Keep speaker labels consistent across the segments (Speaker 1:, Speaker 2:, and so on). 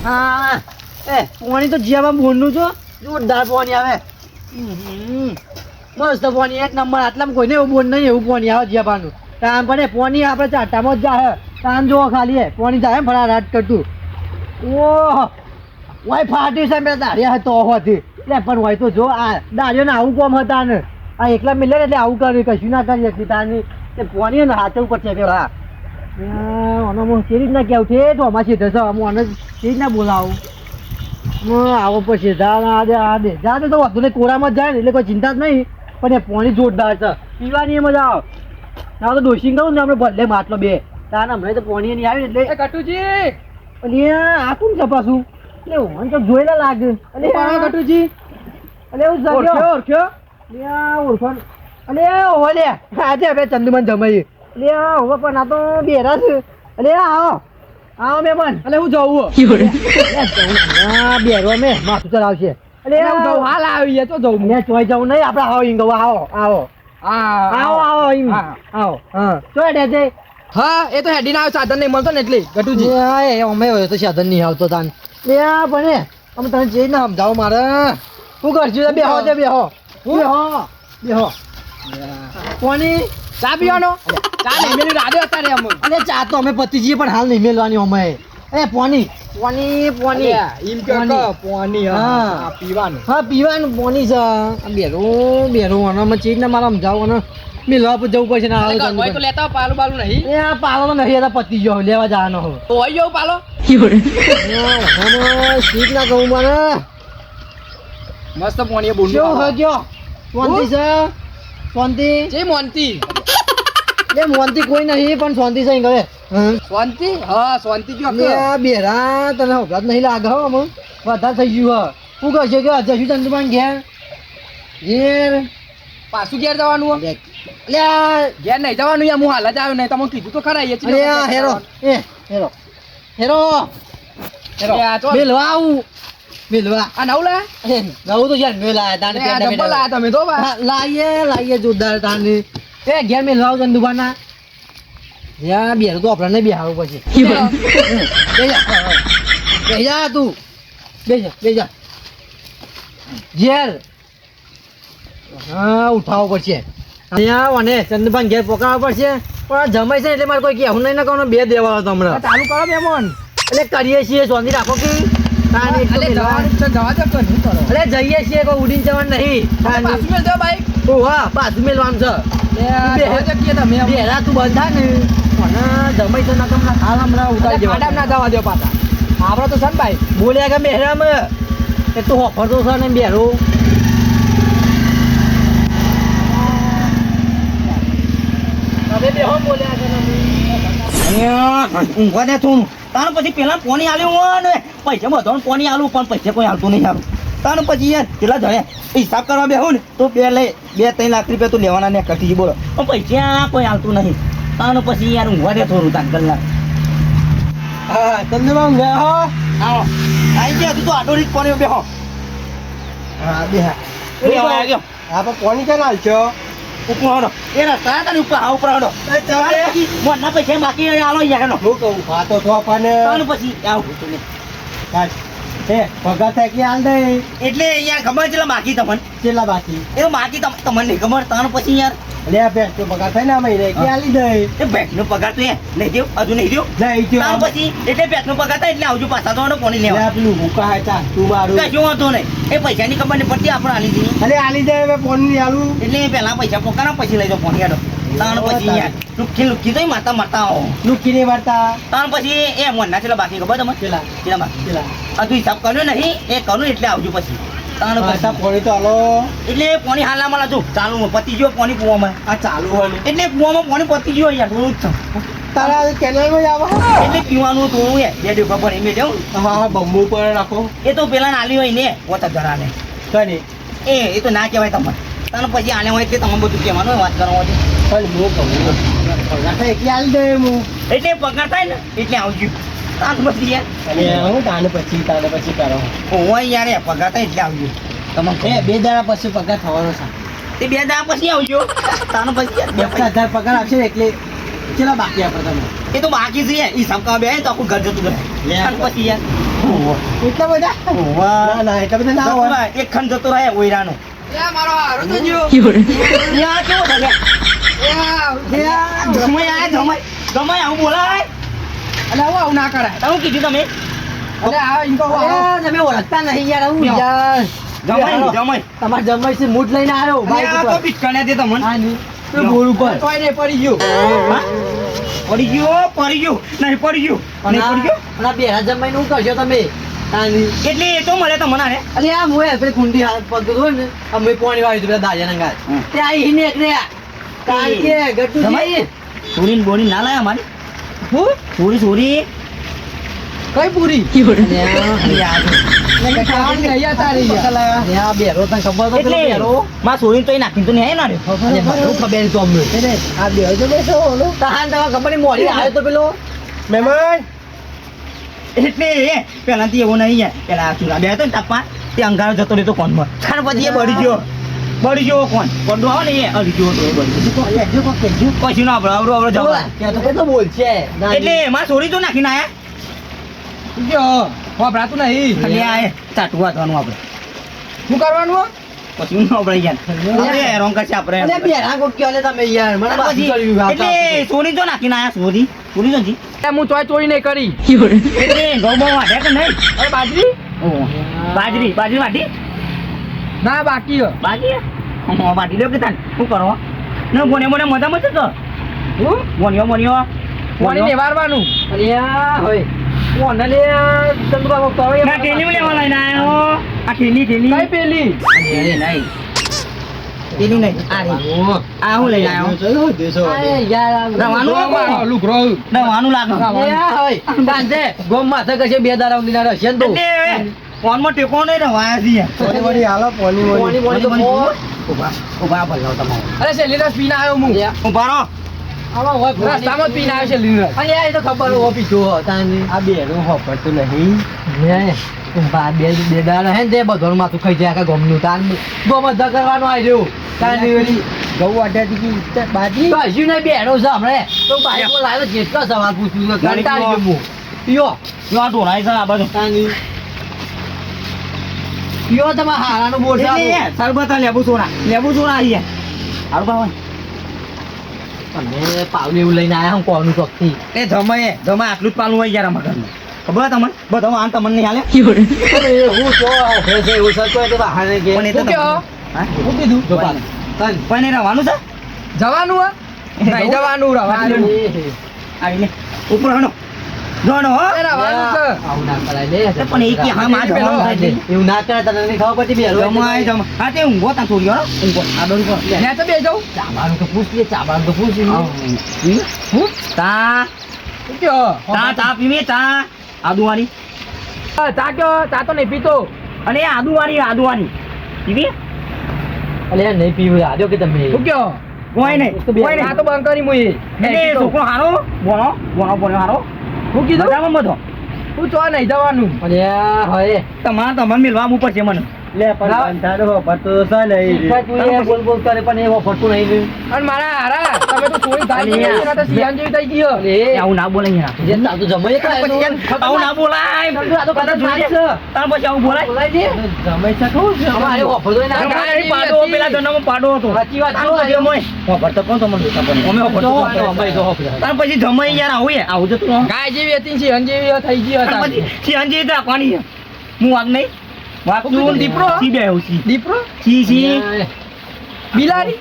Speaker 1: હા પાણી તો જીયામાં બોનનું છો જોરદાર પાણી આવે મસ્ત પાણી એક નંબર આટલામાં કોઈને એવું બોન નહીં એવું પાણી આવે જીયાબાનું તામ પણ પાણી આપણે ચાટામાં જ જાય તામ જોવો ખાલી પાણી જાય ફળા કરતું ઓહ વાય ફાટી છે મેં દાડિયા તો હોતી એટલે પણ હોય તો જો આ દાડિયોને આવું કોમ હતા ને આ એકલા મિલે એટલે આવું કરે કશું ના કરી શકતી તારની તે પાણી ને હાથે ઉપર છે પેલા આનો હું કેવી રીતના કેવું છે તો અમારે સીધે છે હું આને કેવી રીતના બોલાવું આવો પછી દે જા તો વધુ ને કોરામાં જાય ને એટલે કોઈ ચિંતા જ નહીં પણ એ પાણી જોરદાર છે પીવાની એ મજા આવે ના તો ડોસિંગ કહું ને આપણે ભલે માટલો બે તાને હમણાં તો પાણી નહીં આવી એટલે
Speaker 2: કટુજી
Speaker 1: એટલે આ કોણ તપાસું એટલે હું તો જોયેલા લાગે એટલે
Speaker 2: કટુજી
Speaker 1: એટલે એવું ઓળખ્યો ઓળખો એટલે ઓલે આજે આપણે ચંદુમાન જમાઈએ એટલે હવે પણ આ તો બેરા છે એટલે આવો મેં પણ
Speaker 2: એટલે હું જવું
Speaker 1: બેરો મેં માથું ચલાવશે એટલે
Speaker 2: હું જવું હાલ આવી તો જવું
Speaker 1: મેં ચોઈ જવું નહીં આપણે આવો ઈંગો આવો હા ચોઈ દે છે
Speaker 2: હા એ તો હેડી ના સાધન નહીં મળતો ને એટલે ગટુજી
Speaker 1: અમે તો સાધન નહીં આવતો તાન લે પણ અમે તને જે ના સમજાવો મારે શું કરશું બેહો કોની
Speaker 2: ચા પીવાનો ચા નહીં મેલી રાડે અત્યારે અમ
Speaker 1: અરે ચા તો અમે પતી જઈએ પણ હાલ નહીં મેલવાની અમે પોની
Speaker 2: એમ કે પાણી હા પીવાનું
Speaker 1: હા પીવાનું પોની છે બેરો અને ચીજ ને મારા સમજાવો ને મેલવા જવું પડશે ને
Speaker 2: કોઈ તો લેતા પાલું બાલું નહીં
Speaker 1: એ પાલો નહીં હતા પતી ગયો લેવા જવાનો
Speaker 2: તો હોય જવું પાલો
Speaker 1: સીટ ના કહું મને
Speaker 2: મસ્ત પાણી બોલ
Speaker 1: કેવું હોય ગયો શાંતિ છે શાંતિ
Speaker 2: જે મોનતી
Speaker 1: એ મોનતી કોઈ નહીં પણ શાંતિ છે ઘરે
Speaker 2: શાંતિ હા શાંતિ જો
Speaker 1: બેરા તને હોગાત નહીં લાગે હો અમુક વધારે થઈ ગયું શું કહે છે કે જશું ચંદુમાન ઘેર
Speaker 2: પાછું ઘેર જવાનું ઘેર નહીં જવાનું યાર હું હાલ જ આવ્યો નહીં તમે કીધું તો ખરા
Speaker 1: મેલવા આવું મેલવા
Speaker 2: આ નવ લા
Speaker 1: નવું તો યાર મેલા
Speaker 2: લાયા તમે તો
Speaker 1: લાઈએ જોરદાર તાને એ ઘેર મેલવા આવું ચંદુબાના યા બેર તો આપણે નહીં બેહાવું પછી બેજા તું બેજા ઘેર હા ઉઠાવવો પડશે અહીંયા અને ચંદુબાન ઘેર પકડવા પડશે પણ જમાય છે એટલે મારે કોઈ કહેવું નહીં ને કહું બે દેવા હતો હમણાં
Speaker 2: ચાલુ કરો મેમોન
Speaker 1: એટલે કરીએ છીએ શાંતિ રાખો કે અરે જઈએ છીએ કોઈ ઉડીને જવાનું નહીં પાછું મેલવાનું છે બેરા તું બંધ થાય ને મને જમાય છે ના તમને હાલ હમણાં ઉતારી દેવા
Speaker 2: ના જવા દો પાછા આપડે તો છે ને ભાઈ
Speaker 1: બોલ્યા કે બેરામ એ તો ઓફર તો છે ને બેરો ઊંઘવા દે તું તાણ પછી પેલા પોણી આલ્યું હોય ને પૈસા બધો પોણી આલું પણ પૈસા કોઈ હાલતું નહીં આલું તાણ પછી યાર કેટલા જણે હિસાબ કરવા બેહો ને તો 2-3 લાખ રૂપિયા તો લેવાના ને કટી બોલો પણ પૈસા કોઈ હાલતું નહીં તાણ પછી યાર ઊંઘવા દે થોડું તાણ કલાક હા તમને ઊંઘ્યા હો આવો આવી ગયા તું તો આટો રીત પોણી બેહો હા બેહા ગયો હા પણ પોણી ક્યાં હાલશો ઉપર એ રસ્તા તને ઉપર આ ઉપર હડો મોના પૈસા બાકી આલો યાર હું કહું હા તો પાને પછી આવું તું એ પગાર થાય કે હાલ દે એટલે યાર ખબર છે બાકી તમને કેટલા બાકી એ બાકી તમને નહીં ખબર તાણ પછી યાર લે બેટ તો પગાર થાય ને મહિને કે આલી દે એ બેટ નો પગાર તો નહીં દેવ હજુ નહીં દેવ નહીં દેવ પછી એટલે બેટ નો પગાર થાય એટલે આવજો પાછા તો કોની લેવા પેલું ભૂકા હતા તું મારું કશું વાંધો નહીં એ પૈસાની ખબર નહીં પડતી આપણે આલી દઈએ અરે આલી દે હવે પોની આલું એટલે પહેલા પૈસા પોકાના પછી લઈ જાઓ પોની આડો તાણ પછી યાર લુખી તો મારતા આવો લુખી નહીં મારતા તાણ પછી એ મોના છેલ્લા બાકી ખબર તમે છેલ્લા બાકી આ તું હિસાબ કર્યો નહીં એ કરું એટલે આવજો પછી તાણ પાછા પોણી તો હાલો એટલે પોણી હાલ ના મળે જો ચાલુ પતી ગયો પોણી કુવામાં આ ચાલુ હોય એટલે કુવામાં પોણી પતી ગયો યાર થોડું જ તારા કેનાલમાં આવો એટલે પીવાનું થોડું એ બે દિવસ ખબર એમ દેવું હા બમ્બુ પર રાખો એ તો પેલા નાલી હોય ને પોતા જરાને કને એ તો ના કહેવાય તમને તાને પછી આને હોય એટલે તમે બધું કહેવાનું વાત કરવાનું પણ હું કહું પગાર થાય એટલે હાલ દે હું એટલે પગાર થાય ને એટલે આવજો તાન પછી યાર હું તાને પછી કરો હોય યાર પગાર થાય એટલે આવજો તમે 2 દાડા પછી પગાર થવાનો છે તે 2 દાડા પછી આવજો તાનો પછી 10,000 પગાર આવશે એટલે
Speaker 3: કેટલા બાકી આપણે તમે
Speaker 1: એ તો બાકી છે યાર. હિસાબ કરવા બેહે તો આખું ઘર જતું રહે.
Speaker 3: લે.
Speaker 1: અને પછી યાર
Speaker 3: એટલા બધા ના ના એટલા બધા ના
Speaker 1: જતું
Speaker 3: હોય
Speaker 1: રહે. એક ખંડ જતો રહે ઓયરાનો.
Speaker 2: લે મારો હારો તો જો
Speaker 1: યા કેવો થશે? જમાઈ આય જમાઈ આવું બોલાય.
Speaker 2: અને આવું ના કરાય
Speaker 1: તમે કીધું તમે
Speaker 2: અલે આ ઇનકો
Speaker 3: અરે, તમે ઓળખતા નહીં યાર હું
Speaker 1: યો.
Speaker 3: યાર
Speaker 1: જમાઈ
Speaker 3: તમારે જમાઈ છે મૂડ લઈને આવ્યો
Speaker 1: અને
Speaker 3: બાઈક
Speaker 1: આ તો
Speaker 3: ઉપર
Speaker 1: પીચકાણ્યા દે તમને.
Speaker 3: હા ની તો બોર ઉપર
Speaker 2: તોય ને પડી ગયો
Speaker 1: હા? પડી ગયો નહીં પડી ગયો નહીં પડી ગયો
Speaker 3: અને આ બેરા જમાઈને હું કરશો તમે હા ની
Speaker 1: એટલે એ તો મળે તમને ને
Speaker 3: અરે આ મોય પેલી કુંડી હાથ પગ હોય ને અમે પાણી વાળી પેલા દાજાના ગાય
Speaker 1: હમ.
Speaker 3: તે આ ઈને એકને કારણ કે ગટુ
Speaker 1: જમાઈ? ચોરી બોરી ના લાયા મારી
Speaker 2: હું
Speaker 1: ચોરી
Speaker 2: કઈ પૂરી
Speaker 1: એટલે
Speaker 2: ખાવાની અહીંયા તારી યાર.
Speaker 3: આ બેરો તને ખબર તો પેલો બેરો
Speaker 1: માં ચોરી તો એ નાખીને તો નહીં આવ્યો ને
Speaker 3: અરે મને ખબર તો અમને આ બેરો તો બેસો ઓલો તહાન તમે ખબર નહીં મોડી આવ્યો તો પેલો
Speaker 1: મહેમાન એટલે એ પેલાથી એવો નહીં યાર પેલા ચૂલા બે હતો ને તાપમાં તે અંગારો જતો રહેતો કોનમાં ખાન પછી એ બળી ગયો કોણ પડો આવે ને એ અડી ગયો તો એ બળી ગયો પછી ના આપણે આવડો જવા
Speaker 3: ત્યાં તો કેટલો બોલ છે
Speaker 1: એટલે એમાં ચોરી તો નાખીને આયા
Speaker 2: જો વાપરાતું નહીં
Speaker 1: એટલે આ એ ચાટું વાંચવાનું આપણે
Speaker 2: શું કરવાનું
Speaker 1: પછી ન આપણે યાર આપણે રોંગ કરશે આપણે
Speaker 3: અરે બેરા કોક કયો લે તમે યાર મને બાકી કર્યું આ
Speaker 1: એટલે ચોરી તો નાખીને આયા ચોરી તો જી
Speaker 2: હું ચોરી નહીં કરી
Speaker 1: એટલે ઘઉં બહુ વાઢ્યા કે નહીં
Speaker 2: અરે બાજરી
Speaker 1: ઓહ. બાજરી વાટી
Speaker 2: ના બાકી હે.
Speaker 1: બાકી હા વાટી લ્યો કે તાન શું કરો ને બોને મજામાં છે તો
Speaker 2: હું
Speaker 1: બોન્યો
Speaker 2: પાણી નેવારવાનું
Speaker 3: અરે આ હોય કોને લે તમે બાબા કરો
Speaker 1: ના ટેલી લેવા લઈને આવ્યો આ ટેલી
Speaker 2: કઈ પેલી
Speaker 1: અરે નહીં ટેલી નહીં આ રે આ હું લઈને આવ્યો
Speaker 3: અરે યાર
Speaker 1: રવાનું
Speaker 2: લુગરો
Speaker 1: દવાનું લાગે
Speaker 3: એ આ હોય કાંજે ગોમ માથે કશે બે દાડા ઉંદીના રહેશે ને તો
Speaker 1: એટલે ફોનમાં ટેકો નહીં રવાયા છે
Speaker 3: પોણી પોણી તો
Speaker 1: ઉભા ભલાવ તમારો
Speaker 2: અરે શેલી રસ પીને આવ્યો હું
Speaker 1: ઉભા રહો
Speaker 3: આમાં હોય પોણી.
Speaker 2: રસ્તામાં જ પીને આવ્યો શેલી રસ
Speaker 3: અરે યાર એ તો ખબર હો પીધો તાની આ બેરું હોપડતું નહીં હે બા બે દાડા હે ને તે બધોનું માથું ખાઈ જાય આખા ગોમનું તાન ગોમ અધા કરવાનો આવ્યો તાની ઓલી
Speaker 2: ગૌ વાટ્યાથી બાજી
Speaker 3: કશું નહીં બેરો છે હમણે તો બાઈક લાવ્યો જેટલો સવાલ પૂછ્યું તો કંટાળી ગયો હું પીઓ
Speaker 1: જો આ ઢોળાય છે આ બાજુ
Speaker 3: તાની પીઓ તમારા હારાનું બોલ
Speaker 1: એટલે સરબત લેબુ સોડા આવી ગયા હારું ભાવ
Speaker 3: તમે પાવલી એવું લઈને આયા હું કોનું ચોકથી
Speaker 1: એ જમાય આટલું જ પાલું હોય યાર અમારા ઘરમાં ખબર તમને બધો આન તમને નહીં હાલે
Speaker 3: હું તો ઓફરે છે એવું સરતો એટલે બહાને કે
Speaker 1: પણ એ તો
Speaker 2: શું કહો?
Speaker 1: હા?
Speaker 2: શું કીધું
Speaker 3: જો પાલ તન
Speaker 1: પણ એ રહેવાનું છે
Speaker 2: જવાનું હે નહીં જવાનું રવાનું
Speaker 1: આવીને ઉપર હણો જોણો હો
Speaker 2: એ રવાનું છે
Speaker 3: આવું ના કરાય લે
Speaker 1: પણ એ કે હા માં જવાનું થાય છે.
Speaker 3: એવું ના કરે તને નહીં ખબર પડતી બેરો
Speaker 1: જમાય હા તે ઊંઘો ત્યાં થોડી હો ઊંઘો આડો ઊંઘો
Speaker 2: ત્યાં તો બે જાઉં
Speaker 3: ચાબાનું તો પૂછ લે ચાબાનું તો પૂછ
Speaker 2: હું
Speaker 1: તા
Speaker 2: શું કહો?
Speaker 1: તા પીવે તા આદુવાળી
Speaker 2: ચા કયો ચા તો નહીં પીતો
Speaker 1: અને આદુવાળી પીવી
Speaker 3: અલે નહીં પીવું આજો કે તમે
Speaker 2: શું કયો
Speaker 1: કોઈ નહીં કોઈ
Speaker 2: ચા તો બંધ કરી મુઈ
Speaker 1: નહીં છોકરો હારો બોનો હારો
Speaker 2: શું કીધું
Speaker 1: મજામાં બધો
Speaker 2: હું ચો નહીં જવાનું
Speaker 3: અલે હવે
Speaker 1: તમારે મેળવા ઉપર છે મને
Speaker 3: લે પણ તારો પડતો તો નહીં બોલ બોલ કરે પણ એવો ફટતું નહીં
Speaker 2: અને મારા હારા તમે તો ચોરી
Speaker 1: અલી
Speaker 2: થાય
Speaker 1: યાર.
Speaker 2: તો સિયાન જેવી થઈ ગયો
Speaker 3: અરે
Speaker 1: આવું ના બોલાય યાર
Speaker 3: જે તા તો જમાઈ ખાય તો
Speaker 1: આવું ના બોલાય
Speaker 3: આ તો કદાચ મારી છે.
Speaker 1: તાર પછી આવું બોલાય
Speaker 3: બોલાય છે જમાઈ છે કહું છું અમારે ઓફર તો ના
Speaker 1: તમારે પાડો પેલા જન્મમાં પાડો હતો
Speaker 3: સાચી વાત
Speaker 1: તાર
Speaker 3: જો
Speaker 1: પછી અમે ઓફર તો કોણ તમને દેતા પણ અમે ઓફર તો
Speaker 3: અમારી તો ઓફર
Speaker 1: તાર પછી જમાઈ યાર આવું જતું
Speaker 2: ગાય જેવી હતી સિયાન જેવી થઈ ગઈ
Speaker 1: તાર
Speaker 2: હતા
Speaker 1: પછી સિંહજી તો આપવાની છે. હું વાગ નહીં વાગ
Speaker 2: હું કીધું દીપડો?
Speaker 1: સી બે આવું સી
Speaker 2: દીપરો
Speaker 1: સી
Speaker 2: બિલાડી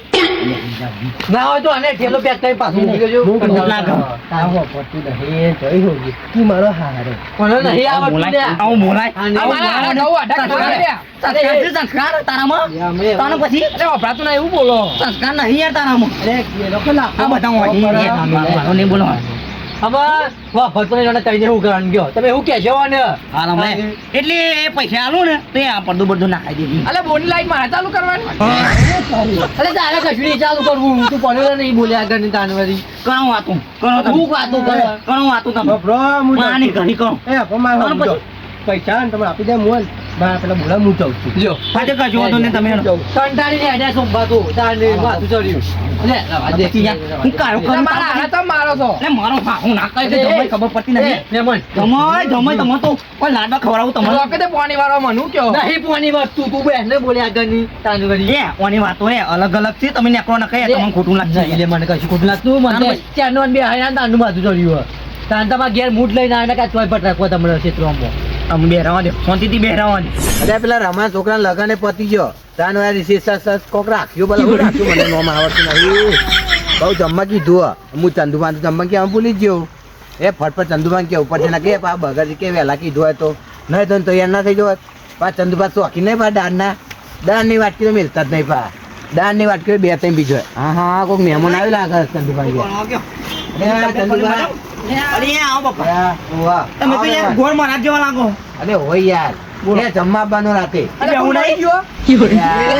Speaker 3: ના હોય તો આને ઠેલો પેક કરી પાછું મૂકી દેજો
Speaker 1: લાગે.
Speaker 3: તાવો પડતું નહીં જોઈ હોગી તું મારો હારો પણ નહીં આવડતું લે
Speaker 1: આવું બોલાય
Speaker 3: આ
Speaker 2: મારા હારા ગૌ આઢા ખાવા રહ્યા.
Speaker 1: સંસ્કાર તારામાં
Speaker 3: યા મેં
Speaker 1: તાને પછી
Speaker 2: અરે વપરાતું ના એવું બોલો
Speaker 1: સંસ્કાર નહીં યાર તારામાં
Speaker 3: અરે એ લોકો ના
Speaker 1: આ બધા હોય મારો નહીં બોલો
Speaker 3: હવે વાહ ભરતો ને કહીને હું કરવાનું ગયો તમે હું કહેશો ને
Speaker 1: હાલ અમે એટલે એ પૈસા આલું ને તો એ આ પડદું બધું નાખાઈ દીધી
Speaker 2: અલે બોની લાઈટ મારે ચાલુ કરવાની
Speaker 3: અરે તારે કશું નહીં ચાલુ કરવું તું પડ્યો નહીં બોલ્યા આગળ ની તાનવારી
Speaker 1: કણો વાતું કણો તમે
Speaker 3: હું વાતો કરે
Speaker 1: કણો વાતું તમે માની ઘણી કણો
Speaker 3: એ
Speaker 1: અને પછી
Speaker 3: પૈસા ને તમે આપી દે મોલ
Speaker 2: પેલા બોલા હું જાઉં છું
Speaker 3: લ્યો
Speaker 1: ફાટે કશું વાંધો નહીં, તમે હેડો.
Speaker 3: કંટાળીને હેડ્યા સંભાતું તાને માથું ચડ્યું લે રવા દે
Speaker 1: પછી યાર, હું કારો
Speaker 2: એટલે
Speaker 1: કરું
Speaker 2: મારા હારા તો મારો છો
Speaker 1: એટલે મારો હા હું ના કહી દે જમાઈ ખબર પડતી નથી.
Speaker 3: મેમન
Speaker 1: જમાઈ તમે તો કોઈ લાડવા ખવડાવું તમને.
Speaker 2: વખતે પાણી વાળો મનું કયો
Speaker 3: નહીં પોની વસ્તુ તું બેન ને બોલે આગળની તાન વળી
Speaker 1: એ ઓની વાતો એ અલગ અલગ છે, તમે નેકરો ના કહે તમને ખોટું લાગશે.
Speaker 3: નહીં લે મને કશું ખોટું લાગતું મને ચારનો બે હાયા તાનું માથું ચડ્યું તાન તમારા ઘેર મૂઠ લઈને આવીને કાંઈ ચોય પટ રાખો તમારા ક્ષેત્રમાં
Speaker 1: અમે બે રહેવા દે, શાંતિથી બે રહેવા દે.
Speaker 4: અરે પેલા રમા છોકરા લગને પતી ગયો તાન વાર રિસેસ કોક રાખ્યું ભલે હું રાખ્યું મને નોમ આવડતું નહીં બહુ જમવા કીધું હું ચંદુભાન તો જમવા કે ભૂલી જ ગયો એ ફટફટ ચંદુભાન કે ઉપર છે કે પા બગર કે વહેલા કીધું હોય તો નહીં તો તૈયાર ના થઈ જવો પા ચંદુભાન શોખી નહીં પા દાળની વાટકી તો મિલતા જ નહીં પા દાળની વાટકી બે ત્રણ બીજો હા હા કોઈક મહેમાન આવી લાગે ચંદુભાઈ કે. અરે ચંદુભાઈ
Speaker 1: અરે આવો બાપા,
Speaker 4: અરે, વાહ.
Speaker 1: તમે તો યાર ગોળ મારા જેવા લાગો.
Speaker 4: અરે હોય યાર એ જમવા આપવાનું રાતે
Speaker 2: અરે હું મરી ગયો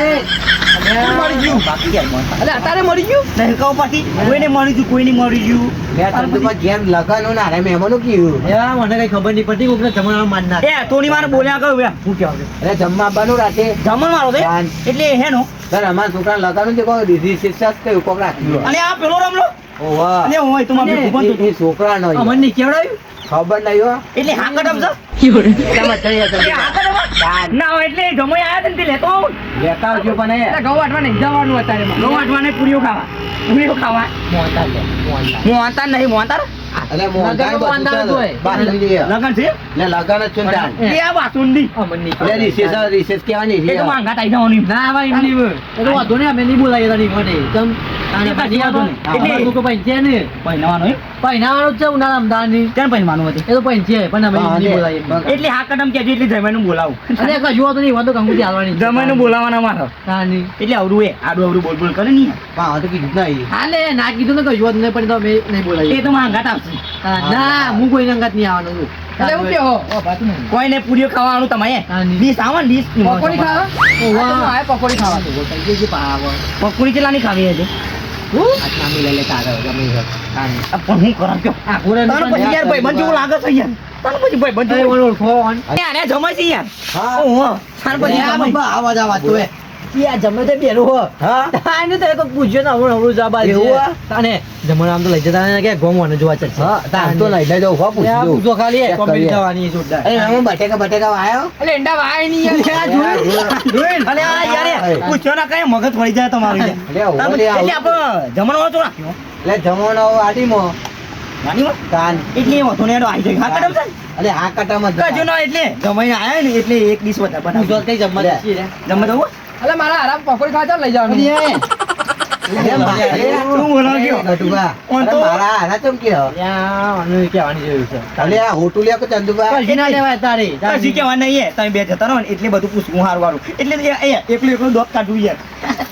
Speaker 1: મરી ગયું બાકી યાર મને.
Speaker 2: અરે અત્યારે મરી ગયું
Speaker 1: નહીં કહો પાછી કોઈને મળી ગયું કોઈને મળી ગયું.
Speaker 4: મેં ચંદુભાઈ ઘેર લગન ના રે મહેમાનો કીધું
Speaker 3: મને કઈ ખબર નહીં પડતી કોકને જમણવાર માનનાર
Speaker 1: એ તોની મારે બોલ્યા કહ્યું બે હું કહેવા ગયો
Speaker 4: અરે જમવા આપવાનું રાતે
Speaker 1: જમણ મારો છે
Speaker 4: જાન.
Speaker 1: એટલે હેનો.
Speaker 4: સર અમારા છોકરા લગાનું છે કોઈ રિસેસ કયું કોક રાખ્યું
Speaker 1: અને આ પેલો રમલો
Speaker 4: ઓવા
Speaker 1: અને હોય તો મારે ભૂપન તો
Speaker 4: એ છોકરાનો
Speaker 3: અમને નહીં કેવડાવ્યું
Speaker 4: ખબર નહીં હો
Speaker 1: એટલે હા કદમ છે
Speaker 4: તમે જઈએ તો
Speaker 1: એ હા કદમ ના હોય એટલે જમાઈ આયા છે ને તે લેતો આવું.
Speaker 4: લેતા આવજો પણ એ
Speaker 2: એટલે ઘઉં વાટવા નહીં જવાનું અત્યારે મારે.
Speaker 1: ઘઉં વાટવાને પૂરીઓ ખાવા પૂરીઓ ખાવા
Speaker 3: મોહનતાલ છે, મોહનતાલ.
Speaker 1: મોહનતાર નહીં મોહનતાર
Speaker 4: અરે મોહનથાળ
Speaker 3: લગનમાં
Speaker 4: બધું
Speaker 3: વાંધા
Speaker 4: ચાલે.
Speaker 3: હોય.
Speaker 4: બહાર લઈ જઈએ.
Speaker 1: લગન છે
Speaker 4: લે લગન જ છે ને તાન.
Speaker 1: એ આ વાસુંડી
Speaker 3: અમને નહીં
Speaker 4: એટલે
Speaker 3: કેવડાવ્યું.
Speaker 4: રિસેસ કહેવાની
Speaker 1: એ તો માંગા તાઈ જવાની
Speaker 3: ના ભાઈ એમ નહીં એ તો વાંધો નહીં અમે નહીં બોલાવીએ તને મને તમ તાણે
Speaker 1: કશી વાંધો નહીં.
Speaker 3: એટલે
Speaker 1: એટલે-
Speaker 3: લોકો પૈંચે ને
Speaker 1: પહેરવાનો એમ
Speaker 3: પહેનાવાનું જ છે ઉનાળા અમદાવાદની
Speaker 1: ક્યાં પહેરવાનું હતું
Speaker 3: એ તો પૈંચે પણ અમે
Speaker 4: હા,
Speaker 3: નહીં
Speaker 4: ને.
Speaker 3: બોલાવીએ
Speaker 1: એટલે હા કદમ કહેજો એટલે જમાઈનું બોલાવું
Speaker 3: અને કશું વાંધો નહીં વાંધો કંકુથી હાલવાની છે.
Speaker 1: જમાઈનું બોલાવાના મારો
Speaker 3: તાની.
Speaker 1: એટલે અવરું એ આડું અવરું બોલ બોલ કરે નહીં
Speaker 4: હા તો કીધું જ નહીં
Speaker 3: હાલે ના કીધું ને કશું વાંધો નહીં પણ તો અમે નહીં બોલાવીએ
Speaker 1: એ તો માંગા આવશે
Speaker 3: ના હું કોઈ અંગત નહીં આવવાનું છું.
Speaker 2: એટલે એવું કહો ઓ ભાતું નહીં
Speaker 1: કોઈને પૂરીઓ ખાવાનું તમારે
Speaker 3: તાની.
Speaker 1: ડીશ આવે ને ડીશ
Speaker 2: પકોડી ખાવા
Speaker 3: ઓવા.
Speaker 2: આ તો હું આયા પકોડી ખાવા
Speaker 3: તો પૈસે જે પાવ
Speaker 1: પકોડી ચેલા નહીં ખાવી હતી
Speaker 3: આટલા અમે લઈ લેતા આગળ ગમે તે. તાની.
Speaker 1: પણ હું કરા કયો
Speaker 3: આ પૂરા
Speaker 1: તાર પછી યાર ભાઈ બંધ જેવું લાગે છે યાર તાર પછી ભાઈ બંધ
Speaker 3: એ
Speaker 1: જેવું
Speaker 3: ઓળખો ઓન.
Speaker 1: આને જમાઈ છે યાર
Speaker 4: હા
Speaker 1: ઓહો તાર પછી
Speaker 3: આ
Speaker 1: જમાઈ.
Speaker 3: બાબા આવાજ આવાજ તો એ. ઈ આ જમે તે બેરું હો.
Speaker 4: હા
Speaker 3: તાને તો કોઈ પૂછ્યો ને હવળું જવા દે.
Speaker 4: એવું હો?
Speaker 3: તાને જમણ આમ તો લઈ જતા ને કે ગોમવાને જોવા ચડશે.
Speaker 4: હા તાન તો લઈ લઈ જાઉં હો
Speaker 3: એ આ
Speaker 4: પૂછજો
Speaker 3: પૂછો ખાલી
Speaker 4: ચેક
Speaker 3: કોમ્બી
Speaker 4: કરીએ.
Speaker 3: જવાની જોરદાર.
Speaker 4: અરે હું બટેકા આવ્યો
Speaker 2: એટલે એંડા વાય નહીં યાર
Speaker 1: જોઈને. અલે આ યાર એ પૂછ્યો ના કઈ મગજ વળી જાય તમારું યાર.
Speaker 4: અરે ઓલે
Speaker 1: તાર પછી- એટલે
Speaker 4: આવું.
Speaker 1: આપણે જમણવાર તો રાખ્યો
Speaker 4: એટલે જમવાનો આડીમાં
Speaker 1: નાનીમાં
Speaker 4: તાન
Speaker 1: એટલે એ વાંધો નહીં આવી જાય હા કદમ છે
Speaker 4: અરે આ કટામાં જ
Speaker 1: કજો ના એટલે જમાઈને આયા ને એટલે એક ડીશ વધારે
Speaker 3: પૂછો
Speaker 1: બનાવી
Speaker 3: કઈ જમવા
Speaker 4: લે.
Speaker 3: જઈએ રે.
Speaker 1: જમવા દઉં
Speaker 2: એટલે મારા આરામ પકોડી ખાવા ચાલ લઈ જવાનું
Speaker 4: અરે મારે-
Speaker 1: તું બોલાવ્યો
Speaker 4: ગટુભા,
Speaker 1: ઓન
Speaker 4: અરે
Speaker 1: તો-
Speaker 4: મારા હારા ચમ કયો?
Speaker 3: ત્યાં આનું કહેવાની જરૂર છે.
Speaker 4: અરે આ હોટુ લ્યો કે ચંદુભા?
Speaker 3: કશી ના લેવાય તારે.
Speaker 1: હજી કહેવા નહીં એ તમે બે જતા રહો ને એટલે બધું પૂછવું હારું વારું એટલે એકલું એકલું દોત કાઢવું યાર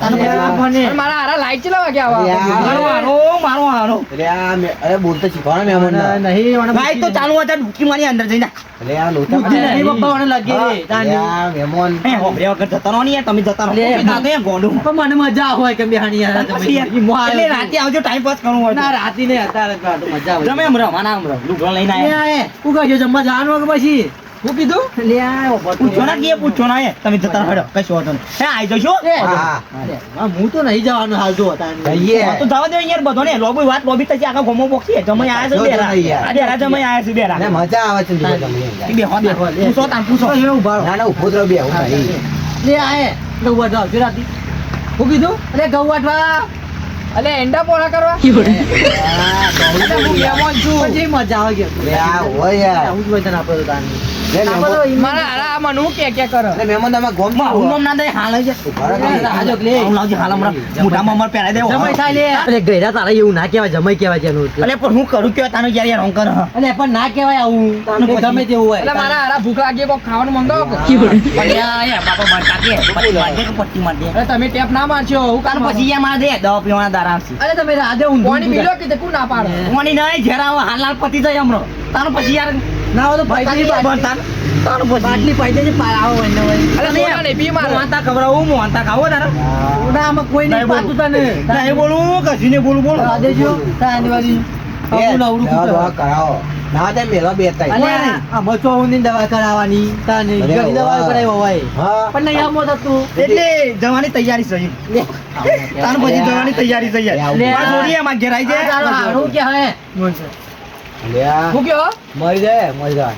Speaker 3: અરે આ મને.
Speaker 2: અને મારા હારા લાઈટ ચલા વાગ્યા
Speaker 4: અરે
Speaker 2: આવા
Speaker 4: આ-
Speaker 1: મારો હારો
Speaker 4: અરે આ અરે બોલતા શીખવાડો મહેમાનને.
Speaker 3: નહીં મને
Speaker 1: ભાઈ તો ચાલુ હતા ડૂબકી મારી અંદર જઈને
Speaker 4: અરે આ લોચા
Speaker 3: બુદ્ધિ નથી પપ્પા મને લાગે
Speaker 4: હા,
Speaker 3: રે. તાની.
Speaker 4: અરે આ મહેમાન.
Speaker 1: એ હોભળ્યા વગર જતા રહો ને યાર તમે જતા રહો
Speaker 3: લે,
Speaker 1: ના તો એ ગોંડું
Speaker 3: પણ મને મજા હોય કે બેહાણી યાર
Speaker 1: પછી યાર,
Speaker 3: ઈ મોહ
Speaker 1: એટલે
Speaker 3: આવ્યો.
Speaker 1: રાતે આવજો ટાઈમ પાસ કરવું હોય
Speaker 3: ના
Speaker 1: તો.
Speaker 3: રાતી નહીં અત્યારે જ તો મજા આવે
Speaker 1: તમે એમ રવાના આમ રહો લુગડો લઈને
Speaker 3: લે
Speaker 1: આયા
Speaker 3: આ એ, શું કહ્યું જમવા જવાનું કે પછી
Speaker 1: શું કીધું
Speaker 3: લે આ ઉભો તો.
Speaker 1: પૂછો ના કે પૂછો ના એ તમે જતા રહો કશું વાંધો નહીં હે આવી જશો
Speaker 3: લે,
Speaker 4: હા.
Speaker 3: અરે, હા, હું તો નહીં જવાનું હાલ જો તાની.
Speaker 4: જઈએ.
Speaker 1: તો જવા દો યાર બધો ને લોબી વાત લોબી તજી આખા ગોમો બોક્સી જમાઈ આયા છે
Speaker 4: જો
Speaker 1: બેરા
Speaker 4: નહીં યાર.
Speaker 1: આ બેરા જમાઈ આયા છે બેરા
Speaker 4: અરે મજા આવે છે જોવા તમને.
Speaker 1: બે હોત
Speaker 3: બેહો, લે.
Speaker 1: પૂછો તાન પૂછો
Speaker 3: એ ઉભા રહો.
Speaker 4: ના ના ઉભો જ રહો બે હું નહીં.
Speaker 3: લે આ એ, ગૌ વાટવા આવજો રાતી. શું કીધું? અરે ગૌ વાટવા.
Speaker 2: એટલે એંડા પોળા કરવા
Speaker 4: આ
Speaker 2: એટલે હું મહેમાન છું
Speaker 3: પછી મજા આવે કે.
Speaker 4: અરે આ હોય યાર.
Speaker 3: આવું જ હોય તને આપણે તો તાની.
Speaker 4: લે
Speaker 3: આપણે
Speaker 4: મહેમાન.
Speaker 3: તો ઈ-
Speaker 2: મારા હારા આ મને હું કે કરે
Speaker 4: અરે મહેમાન તમે ગોમ
Speaker 1: માં હું નામ ના દે હાલ જ
Speaker 4: ઉભા રહો તમે.
Speaker 3: આજો કે લે.
Speaker 1: હું લાવજે હાલ હમણાં મોઢામાં અમાર પહેરાઈ દેવો
Speaker 3: જમાઈ થાય લે. અરે ગયડા તારા એવું ના કહેવાય જમાઈ કહેવાય છે એનું એટલે.
Speaker 1: અલે પણ હું કરું કે તાનું યાર યાર હું કર
Speaker 3: અલે પણ ના કહેવાય આવું
Speaker 1: પછી-
Speaker 3: ગમે તેવું હોય
Speaker 2: એટલે મારા હારા ભૂખ લાગી કોક ખાવાનું મંગાવો કે?
Speaker 1: પણ યાર યાર બાપા માર કાકે પટ્ટી માર દે કે પટ્ટી માર દે
Speaker 2: અરે તમે ટેપ ના મારશો હું
Speaker 1: તાર
Speaker 2: કાલ
Speaker 1: પછી યાર માર દે દવા પીવાના દારા આવશે
Speaker 3: અરે તમે રાધે ઊંધું
Speaker 2: પાણી પીલો કે તે કોણ ના પાડે
Speaker 1: કોની નહીં જેરા હાલ હાલ પતી જાય હમણાં તારું પછી યાર
Speaker 3: ના હોય તો બાટલી
Speaker 1: તારું પછી
Speaker 3: બાટલી પાઈ દેજે પાર આવો એને હોય
Speaker 2: અરે મોઢા નહીં પી મારે
Speaker 1: મોહનતા ખવડાવું મોહનતા ખાવો તારા
Speaker 3: ના આમાં કોઈ નહીં
Speaker 1: નહીં
Speaker 3: પાતું તને
Speaker 1: નહીં બોલું કશું નહીં બોલું બોલ
Speaker 3: રાધે જો તાની વાળી
Speaker 4: એ,
Speaker 3: આવું નવરું
Speaker 4: દવા
Speaker 3: કૂતરું.
Speaker 4: બવા કરાવો ના તે મેલો બે ત્રણ.
Speaker 3: અને આમાં તો ઊંધીને દવા કરાવવાની તાને
Speaker 4: અરે
Speaker 3: ઘણી દવા
Speaker 4: વાહ.
Speaker 3: કરાવી હોય
Speaker 4: હા
Speaker 3: પણ નહીં આમો થતું
Speaker 1: એટલે જવાની તૈયારી છે તાર પછી જવાની તૈયારી છે યાર
Speaker 3: લે.
Speaker 1: માર જોડી એમાં ઘેર આઈ
Speaker 3: આ તારો
Speaker 1: જાય
Speaker 3: હારું કે હે
Speaker 4: અલ્યા,
Speaker 2: હું કયો
Speaker 4: મરી જાય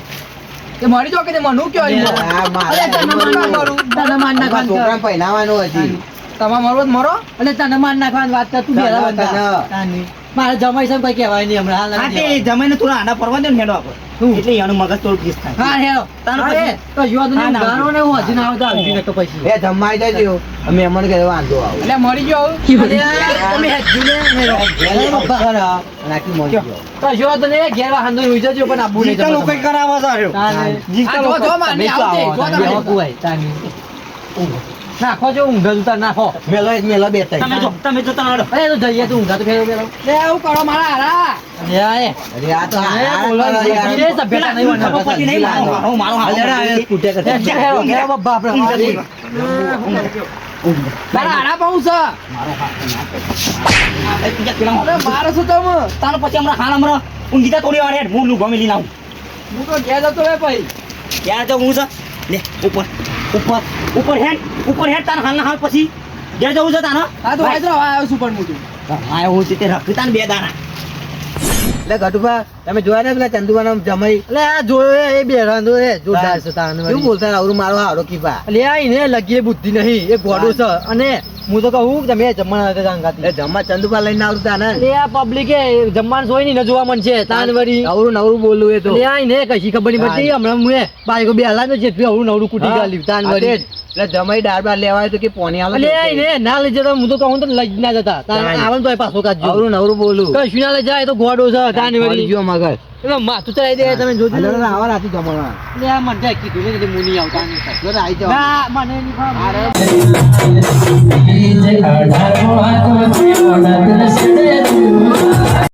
Speaker 2: તે મરી જો કે તે મનું કયો
Speaker 3: લે.
Speaker 2: ઈમો?
Speaker 4: આ મારે
Speaker 2: અરે તને મારવા મારું.
Speaker 3: તને માર
Speaker 4: તમારા
Speaker 3: નાખવાનું
Speaker 4: છોકરાને પહેરાવાનું હજી.
Speaker 2: તમારે મરવો તો મરો
Speaker 3: એટલે તને માર નાખવાની વાત કર તું
Speaker 4: તને,
Speaker 3: બેરા
Speaker 4: તને.
Speaker 3: બંધા તાની. મારે જમાઈ છે કઈ કહેવાય નહીં હમણાં હાલ
Speaker 1: હા
Speaker 3: નથી
Speaker 1: તે જમાઈને થોડા આડા પરવા દે ને હેડો આપણે
Speaker 3: શું?
Speaker 1: એટલે એનું મગજ થોડું પીસ થાય
Speaker 3: હા હેરો
Speaker 1: તાનો
Speaker 3: અરે,
Speaker 1: પછી-
Speaker 3: તો યુવા
Speaker 1: હા,
Speaker 3: તો
Speaker 1: ના,
Speaker 3: ગારો ને હું હજી ના આવતો આવી નતો પછી
Speaker 4: એ જમાઈ જજો અમે અમને કે વાંધો આવો
Speaker 2: એટલે મરી ગયો
Speaker 3: અરે, તમે હેડજુ ને હેરો.
Speaker 4: ઘેરે પપ્પા ખરા નાખી મરી ગયો.
Speaker 3: તો યુવા તો ને ઘેર વાહન હોઈ જજો પણ આબુ નહીં
Speaker 1: જીતા લોકો કરાવવા સારું
Speaker 3: તાને.
Speaker 1: જીતા
Speaker 2: આ જો
Speaker 1: લોકો
Speaker 2: જો માની આવતે જો
Speaker 3: તમે
Speaker 2: તમે
Speaker 3: હકુવાય, તાની. નાખો જો ઊંઘા જુતા નાખો
Speaker 4: મેલો બે ત્રણ.
Speaker 1: તમે જો તારો
Speaker 3: અરે તો જઈએ તો ઊંઘા તો ફેરો ફેરો
Speaker 2: લે આવું કરો મારા હારા
Speaker 3: અરે આ એ.
Speaker 4: અરે આ તો
Speaker 3: અરે,
Speaker 4: આ
Speaker 3: બોલવાનું
Speaker 4: કરો યાર.
Speaker 3: એ સભ્યતા નહીં
Speaker 1: પેલા
Speaker 3: વળતા.
Speaker 1: પતિ નહીં મારો મારો
Speaker 4: અલ્યા, આ સ્કૂટર
Speaker 3: એ
Speaker 4: કરતા.
Speaker 3: છે હેરો, હેરો બાપ રે.
Speaker 2: મારા હારા પાઉં છે અરે મારો શું તમે
Speaker 1: તારો પછી હમણાં હાલ હમણાં ઊંઘીતા થોડી વાર હેડ હું લુગો મેલી લાવું
Speaker 2: હું તો ઘેર જતો રે ભાઈ
Speaker 1: ક્યાં તો હું છે લે ઉપર હેડ તાર હાલના હાલ પછી ઘેર જવું છે તારા
Speaker 2: હા તો હાજર આવ્યો છું પણ મોટું
Speaker 1: આ હું તે રખતા ને બે દાણા
Speaker 4: એટલે ગટુભા તમે જોયા ને પેલા ચંદુભાનો જમાઈ
Speaker 3: એટલે આ જોયો એ બેરાન તો એ જોરદાર છે તાન
Speaker 4: કેવું
Speaker 3: વળી.
Speaker 4: બોલતા આવરું મારો હારો કીપા.
Speaker 3: એટલે આ ઈને લગીએ બુદ્ધિ નહીં એ ગોડો છે અને હું તો કહું કે તમે જમવાના હતા જાણકાતી.
Speaker 4: એ જમવા ચંદુભા લઈને આવરું તા ને
Speaker 3: એટલે આ પબ્લિકે જમવાનું જોઈ નહીં ને જોવા મનશે તાન વળી.
Speaker 4: નવરું નવરું બોલવું એ તો
Speaker 3: એટલે આ ઈને કશી ખબર નહીં પડતી હમણાં હું બાઈકો બે હલા જેટલું અવળું નવરું કૂટી ગાલ્યું તાન
Speaker 4: હા,
Speaker 3: વળી.
Speaker 4: તે જ. એટલે જમાઈ દાળ બાર લેવા આવ્યો તો કે પોણી આવે
Speaker 3: એટલે આ ઈને ના લઈ જતા હું તો કહું તો લઈ જ ના જતા તાન
Speaker 4: તાન.
Speaker 3: આવે ને તોય પાછો કાઢજો.
Speaker 4: નવરું નવરું બોલું
Speaker 3: કશું ના લઈ જાય એ તો ગોડો છે તાન
Speaker 4: પડી
Speaker 3: વળી.
Speaker 4: ગયો મગજ.
Speaker 3: એટલે માથું ચડાઈ દે તમે જોજો.
Speaker 4: અલ્યા, આવા રાતી જમવા.
Speaker 3: એટલે આ મને કીધું ને એટલે હું નહીં આવતા
Speaker 4: જો તો આઈ જાઓ.
Speaker 3: ના મને નહીં ખબર.
Speaker 4: અરે,
Speaker 5: અઢારમો હાથ